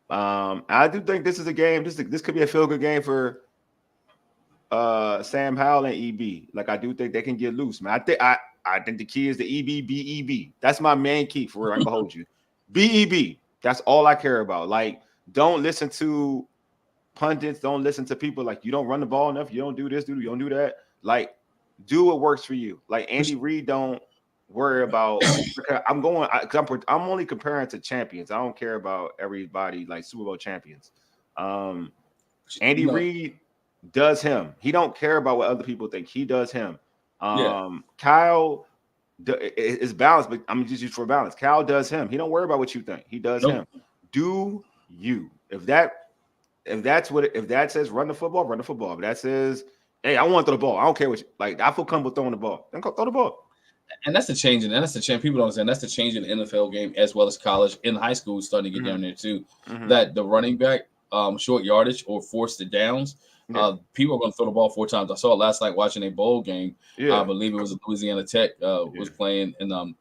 I do think this is a game. This could be a feel good game for Sam Howell and EB. Like I do think they can get loose, man. I think the key is the EB. That's my main key for where I can hold you. BEB. That's all I care about. Like, don't listen to pundits. Don't listen to people like you don't run the ball enough. You don't do this, you don't do that. Like, do what works for you. Like Andy Reid, don't worry about. I'm only comparing to champions. I don't care about everybody like Super Bowl champions. Andy Reid does him. He don't care about what other people think. He does him. Kyle is balanced, but I'm just used for balance. Kyle does him. He don't worry about what you think. He does him. Do you? If that says run the football, run the football. If that says, hey, I want to throw the ball. I don't care what I feel comfortable throwing the ball. Then go throw the ball. And that's the change, People don't understand that's the change in the NFL game as well as college. In high school, starting to get down there too. That the running back, short yardage or force the downs. People are going to throw the ball 4 times. I saw it last night watching a bowl game. I believe it was Louisiana Tech was playing, and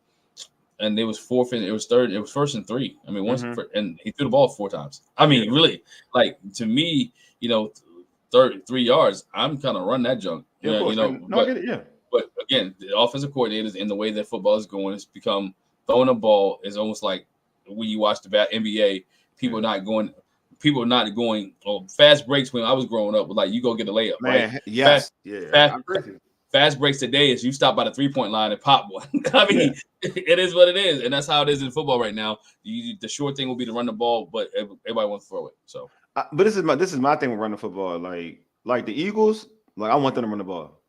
it was first and 3. I mean, and he threw the ball 4 times. I mean, really, like to me, 3 yards. I'm kind of run that junk. I get it. But again, the offensive coordinators and the way that football is going, it's become throwing a ball is almost like when you watch the NBA, people not going fast breaks when I was growing up, like you go get a layup, right? Yes. Fast breaks today is you stop by the 3-point line and pop one. I mean, it is what it is, and that's how it is in football right now. The short thing will be to run the ball, but everybody wants to throw it. So, but this is my thing with running football. Like the Eagles, like I want them to run the ball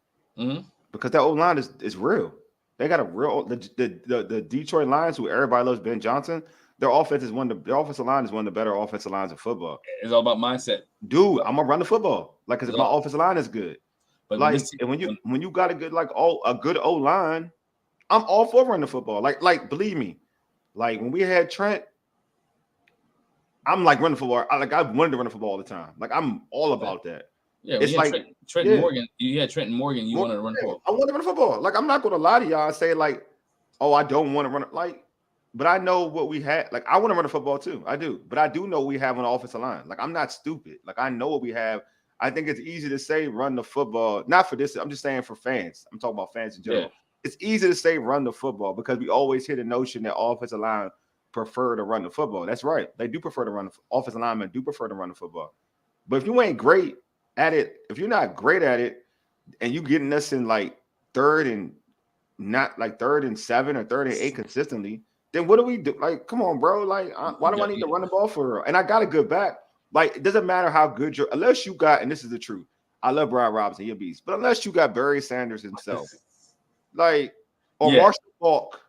because that old line is real. They got a real the Detroit Lions, who everybody loves, Ben Johnson. Their offensive line is one of the better offensive lines in football. It's all about mindset, dude. I'm gonna run the football, like, because my offensive line is good. But like, and when you got a good O line, I'm all for running the football. Like believe me, like when we had Trent, I'm like running the football. I wanted to run the football all the time. Like I'm all about that. Yeah, it's like Trenton Morgan. You had Trenton Morgan. You wanted to run the football. I want to run the football. Like I'm not gonna lie to y'all and say like, oh, I don't want to run it. Like. But I know what we had. Like, I want to run the football too. I do. But I do know what we have on the offensive line. Like, I'm not stupid. Like, I know what we have. I think it's easy to say run the football. Not for this. I'm just saying for fans. I'm talking about fans in general. Yeah. It's easy to say run the football because we always hear the notion that offensive line prefer to run the football. That's right. They do prefer to run. Offensive linemen do prefer to run the football. But if you ain't great at it, if you're not great at it, and you getting us in like 3rd and 7 or 3rd and 8 consistently, then what do we do? Like, come on, bro. Like, why do I need to run the ball for? And I got a good back. Like, it doesn't matter how good unless you got, and this is the truth. I love Brian Robinson, he's a beast. But unless you got Barry Sanders himself, like, or Marshall Faulk,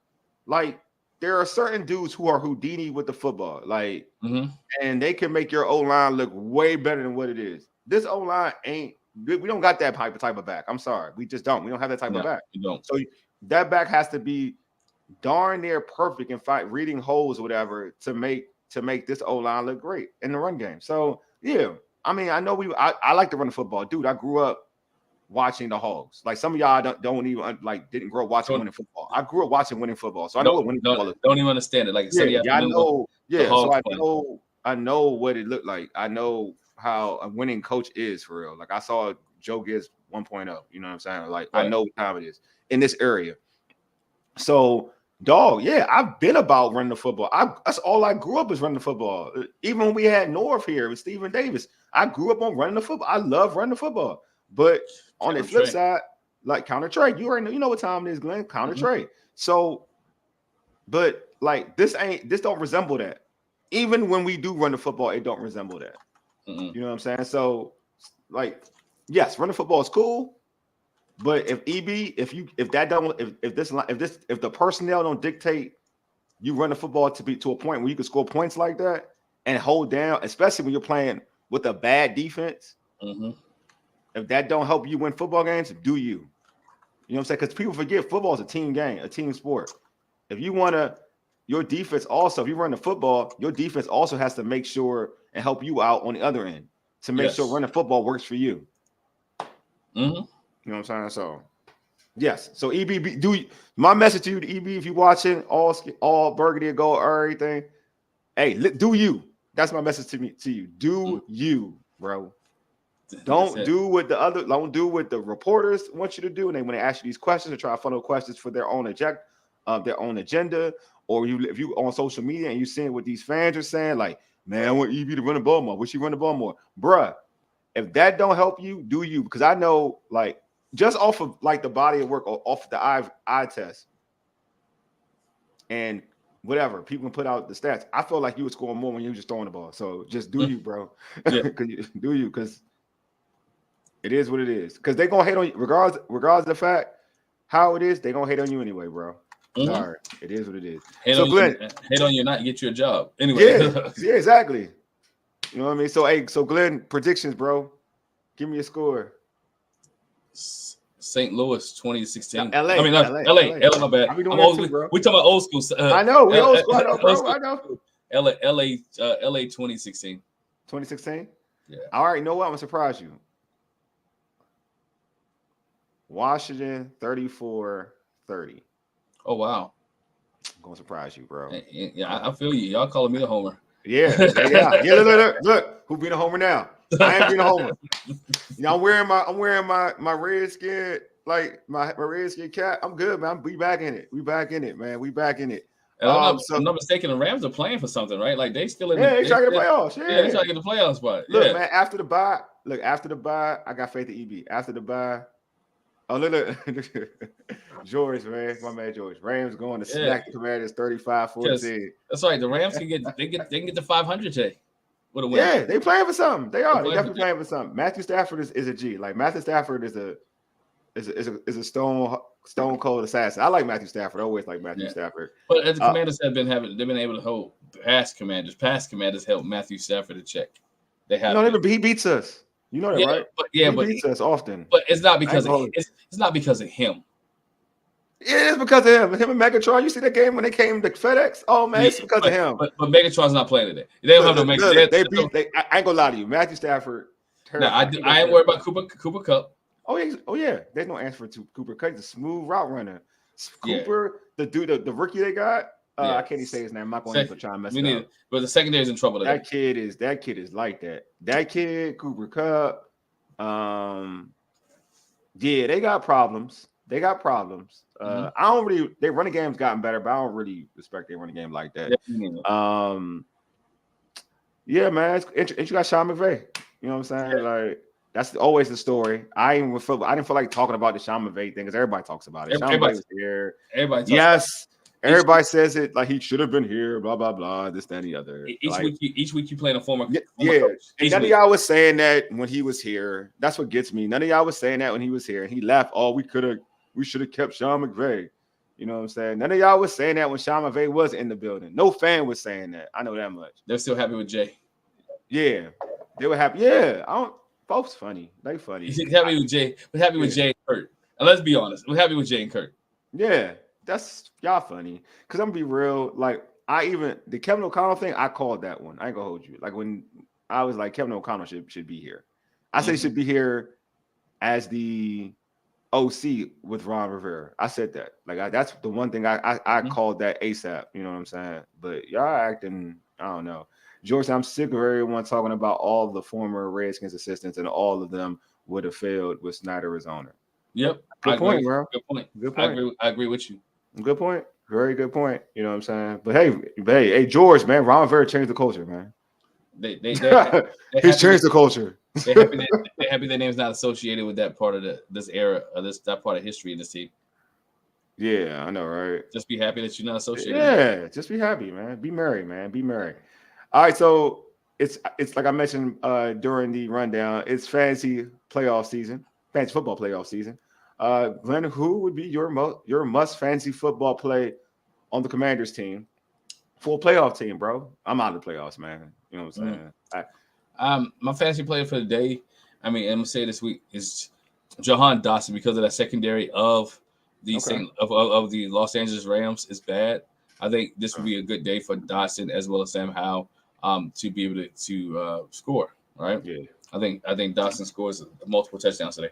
like, there are certain dudes who are Houdini with the football, like, and they can make your O-line look way better than what it is. This O-line we don't got that type of back. I'm sorry. We just don't. We don't have that type of back. We don't. So that back has to be darn near perfect in reading holes or whatever to make this O-line look great in the run game. So yeah, I mean, I know I like to run the football, dude. I grew up watching the Hogs. Like some of y'all don't even didn't grow up watching winning football. I grew up watching winning football, so I know what winning football is. Don't even understand it. Like I know. Yeah, so I know what it looked like. I know how a winning coach is for real. Like I saw Joe Gibbs 1.0. You know what I'm saying? Like I know what time it is in this area. So, dog, yeah, I've been about running the football. That's all I grew up is running the football. Even when we had North here with Stephen Davis, I grew up on running the football. I love running the football. But on the flip side, like counter trade, you know what time it is, Glenn. Counter trade. So But like this don't resemble that. Even when we do run the football, it don't resemble that. You know what I'm saying? So like, yes, running football is cool. But if if the personnel don't dictate you run the football to a point where you can score points like that and hold down, especially when you're playing with a bad defense. If that don't help you win football games, do you? You know what I'm saying? Because people forget football is a team game, a team sport. If you want to, your defense also, if you run the football, your defense also has to make sure and help you out on the other end to make sure running football works for you. You know what I'm saying? So, yes. So, EB, my message to you, to EB, if you're watching all Burgundy and Gold, everything, hey, do you. That's my message to you. Do you, bro. Don't do what the reporters want you to do, and when they ask you these questions, or try to funnel questions for their own agenda, or if you on social media and you seeing what these fans are saying, like, man, I want EB to run the ball more. Wish he run the ball more, bruh. If that don't help you, do you? Because I know, like, just off of like the body of work, or off the eye test, and whatever people can put out the stats, I feel like you would score more when you were just throwing the ball. So just do you, bro. Do you? Because it is what it is. Because they're gonna hate on you, regardless of the fact how it is. They're gonna hate on you anyway, bro. Sorry, it is what it is. Hate on you, not get you a job anyway. Yeah, exactly. You know what I mean? So, hey, Glenn, predictions, bro. Give me a score. St. Louis 2016. LA. I mean, LA, my bad. We talking about old school. I know. We old school. I know, bro. I know. LA 2016. 2016? Yeah. All right. You know what? I'm going to surprise you. Washington 34-30. Oh, wow. I'm going to surprise you, bro. Yeah, I feel you. Y'all calling me the homer. Yeah. Look. Who being a homer now? I am being a homer. You know, I'm wearing my Redskin, like my Redskin cap. I'm good, man. We back in it. We back in it, man. We back in it. And I'm not mistaken, the Rams are playing for something, right? Like they still in they trying to get the playoffs. Yeah, they trying to get the playoff spot. Look, man, after the bye, I got faith in EB. After the bye, oh look. George, man, my man George. Rams going to smack the Commanders 35-14. That's right. The Rams can get the 500 today. Yeah, they playing for something. They are. They definitely playing for something. Matthew Stafford is a G. Like Matthew Stafford is a stone cold assassin. I like Matthew Stafford. I always like Matthew Stafford. But as the Commanders they've been able to hold past commanders help Matthew Stafford in check. They have. No, he beats us. You know that, right? He beats us often. But it's not because it's not because of him. It is because of him and Megatron. You see that game when they came to FedEx? Oh man, it's because of him. But Megatron's not playing today. They don't have no Megatron. I ain't gonna lie to you, Matthew Stafford. No, I ain't worried about Cooper Kupp. Oh yeah. There's no answer to Cooper Kupp. He's a smooth route runner. Cooper, the dude, the rookie they got. I can't even say his name. I'm not going to try and mess it up. But the secondary is in trouble today. That kid is like that. That kid, Cooper Kupp. Yeah, they got problems. I don't really. Their running game's gotten better, but I don't really respect their running game like that. Yeah, man. And you got Sean McVay. You know what I'm saying? Yeah. Like that's always the story. I didn't feel like talking about the Sean McVay thing because everybody talks about it. Sean McVay was here. Everybody says it like he should have been here. Blah blah blah. This, that, and the other. Each week you playing a former coach. And none of y'all was saying that when he was here. That's what gets me. None of y'all was saying that when he was here. And he left. Oh, we should have kept Sean McVay. You know what I'm saying? None of y'all was saying that when Sean McVay was in the building. No fan was saying that. I know that much. They're still happy with Jay. Yeah, they were happy. Yeah, folks funny. They funny. He's happy with Jay. We're happy with Jay and Kurt. And let's be honest. We're happy with Jay and Kurt. Yeah, that's y'all funny. Cause I'm gonna be real. Like the Kevin O'Connell thing, I called that one. I ain't gonna hold you. Like when I was like Kevin O'Connell should be here. I said he should be here as the OC with Ron Rivera. I said that. Like that's the one thing I called that ASAP. You know what I'm saying? But y'all acting, I don't know. George, I'm sick of everyone talking about all the former Redskins assistants and all of them would have failed with Snyder as owner. Yep. Good point, bro. Good point. I agree with you. Good point. Very good point. You know what I'm saying? But hey, George, man, Ron Rivera changed the culture, man. He's changed the culture. They're happy their name's not associated with that part of this era, that part of history in this team. Yeah, I know, right? Just be happy that you're not associated. Yeah, just be happy, man. Be merry, man. Be merry. All right, so it's like I mentioned during the rundown. It's fantasy playoff season, fantasy football playoff season. Glenn, who would be your must fantasy football play on the Commanders team for a playoff team, bro? I'm out of the playoffs, man. You know what I'm saying? My fantasy player for the day, I'm gonna say this week is Jahan Dotson because of that secondary of the of the Los Angeles Rams is bad. I think this would be a good day for Dotson as well as Sam Howell to be able to score. Right? Yeah. I think Dotson scores multiple touchdowns today.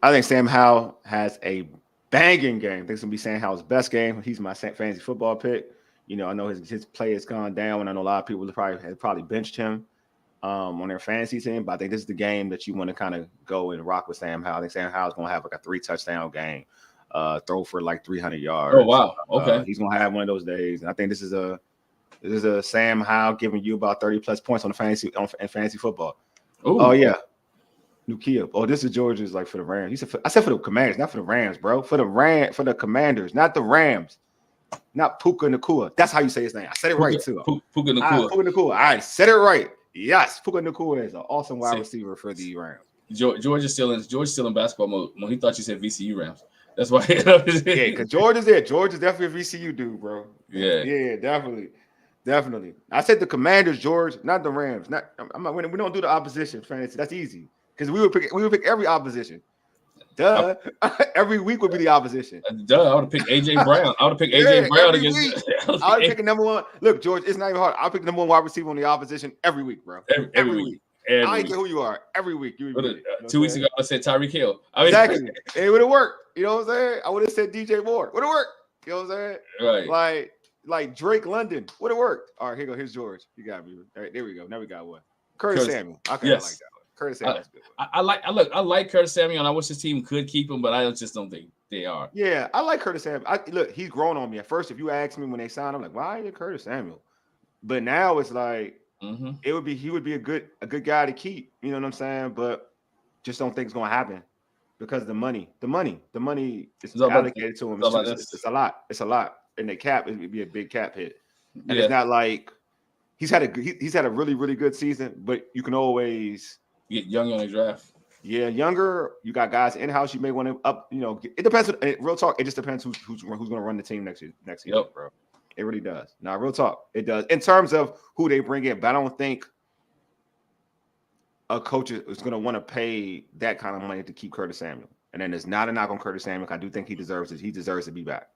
I think Sam Howell has a banging game. I think it's gonna be Sam Howell's best game. He's my fantasy football pick. You know, I know his play has gone down, and I know a lot of people have probably benched him on their fantasy team. But I think this is the game that you want to kind of go and rock with Sam Howell. I think Sam Howell's gonna have like a 3 touchdown game, throw for like 300 yards. Oh wow, okay. He's gonna have one of those days, and I think this is a Sam Howell giving you about 30 plus points on fantasy football. Ooh. Oh yeah. Nukia. Oh, this is George's like for the Rams. I said for the Commanders, not for the Rams, bro. For the Commanders, not the Rams. Not Puka Nacua. That's how you say his name. I said it right too. Puka Nacua. Puka Nacua. I said it right. Yes, Puka Nacua is an awesome wide receiver for the Rams. George is still in basketball mode. When he thought you said VCU Rams. That's why. Yeah, because George is there. George is definitely a VCU dude, bro. Yeah, definitely. I said the Commanders, George, not the Rams. We don't do the opposition fantasy. That's easy because we would pick every opposition. Duh. Every week would be the opposition. Duh. I would have picked AJ Brown. I would have picked AJ Brown against. I would have picked number one. Look, George, it's not even hard. I'll pick the number one wide receiver on the opposition every week, bro. Every week. I don't care who you are. Every week. 2 weeks ago, I said Tyreek Hill. Exactly. It would have worked. You know what I'm saying? I would have said DJ Moore. Would have worked. You know what I'm saying? Right. Like Drake London. Would have worked. All right, here you go. Here's George. You got me. All right, there we go. Now we got one. Curtis Samuel. Okay, yes. I like that one. Curtis Samuel's good one. I like Curtis Samuel, and I wish his team could keep him, but I just don't think they are. Yeah, I like Curtis Samuel. Look, he's grown on me. At first, if you asked me when they signed, I'm like, why are you Curtis Samuel? But now it's like he would be a good guy to keep. You know what I'm saying? But just don't think it's gonna happen because the money is allocated to him. It's a lot. It's a lot, and the cap it would be a big cap hit. And it's not like he's had a really really good season, but you can always get young on the draft. Yeah, younger. You got guys in house. You may want to up. You know, it depends. Real talk. It just depends who's going to run the team next year, bro. It really does. Now, real talk. It does in terms of who they bring in, but I don't think a coach is going to want to pay that kind of money to keep Curtis Samuel. And then there's not a knock on Curtis Samuel. I do think he deserves it. He deserves to be back.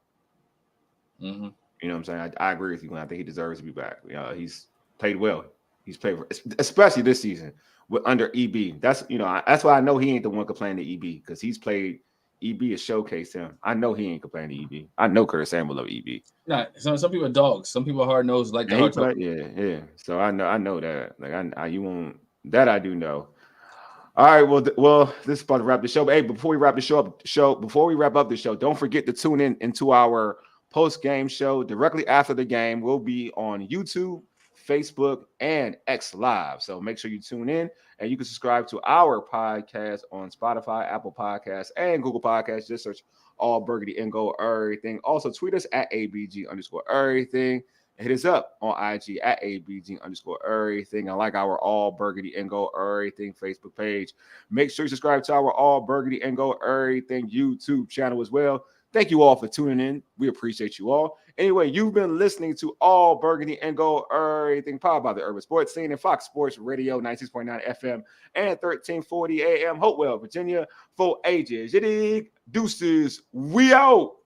Mm-hmm. You know what I'm saying? I agree with you. I think he deserves to be back. He's played well. He's played, especially this season under EB. That's why I know he ain't the one complaining to EB because he's played. EB has showcased him. I know he ain't complaining to EB. I know Curtis Samuel love EB. Nah, some people are dogs. Some people are hard nosed like the hard talk. Yeah. So I know that. Like you won't. That I do know. All right. Well, this is about to wrap the show. But hey, before we wrap up the show, don't forget to tune in into our post-game show directly after the game. We'll be on YouTube, Facebook, and X Live. So make sure you tune in, and you can subscribe to our podcast on Spotify, Apple Podcasts, and Google Podcasts. Just search All Burgundy and Go Errything. Also tweet us at ABG_Errything. Hit us up on IG at ABG_Errything. I like our All Burgundy and Go Errything Facebook page. Make sure you subscribe to our All Burgundy and Go Errything YouTube channel as well. Thank you all for tuning in. We appreciate you all. Anyway, you've been listening to All Burgundy and Go Errything, powered by the Urban Sports Scene and Fox Sports Radio, 96.9 FM and 1340 AM, Hopewell, Virginia, for ages. Deuces, we out.